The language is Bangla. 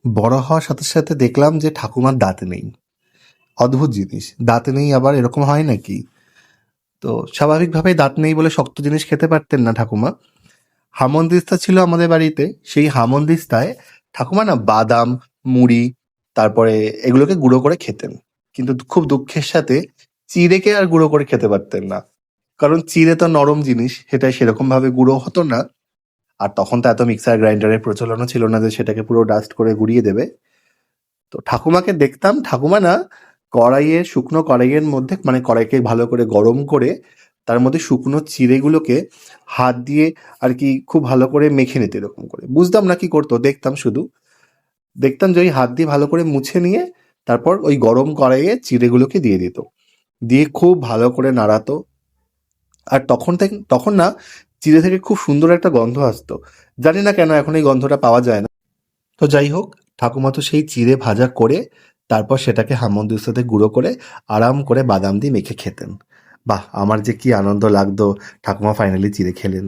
বড় হওয়ার সাথে সাথে দেখলাম যে ঠাকুমার দাঁত নেই। অদ্ভুত জিনিস, দাঁত নেই আবার এরকম হয় নাকি? তো স্বাভাবিকভাবেই দাঁত নেই বলে শক্ত জিনিস খেতে পারতেন না ঠাকুমা। হামনদিস্তা ছিল আমাদের বাড়িতে, সেই হামনদিস্তায় ঠাকুমা না বাদাম, মুড়ি, তারপরে এগুলোকে গুঁড়ো করে খেতেন। কিন্তু খুব দুঃখের সাথে চিড়েকে আর গুঁড়ো করে খেতে পারতেন না, কারণ চিড়ে তো নরম জিনিস, সেটা সেরকম ভাবে গুঁড়ো হতো না। আর তখন তো এত মিক্সার গ্রাইন্ডারের প্রচলনও ছিল না যে সেটাকে পুরো ডাস্ট করে গুঁড়িয়ে দেবে। তো ঠাকুমাকে দেখতাম, ঠাকুমা না শুকনো কড়াইয়ের মধ্যে, মানে কড়াইকে ভালো করে গরম করে তার মধ্যে শুকনো চিড়েগুলোকে হাত দিয়ে আর কি খুব ভালো করে মেখে নিতে, এরকম করে। বুঝতাম না কি করতো, দেখতাম শুধু। দেখতাম যে ওই হাত দিয়ে ভালো করে মুছে নিয়ে তারপর ওই গরম কড়াইয়ে চিড়েগুলোকে দিয়ে দিত, দিয়ে খুব ভালো করে নাড়াতো। আর তখন না চিড়ে থেকে খুব সুন্দর একটা গন্ধ আসতো। জানি না কেন এখন এই গন্ধটা পাওয়া যায় না। তো যাই হোক, ঠাকুমা তো সেই চিড়ে ভাজা করে তারপর সেটাকে হামনদিস্তাতে গুঁড়ো করে আরাম করে বাদাম দিয়ে মেখে খেতেন। বাহ, আমার যে কি আনন্দ লাগতো ঠাকুমা ফাইনালি চিড়ে খেলেন।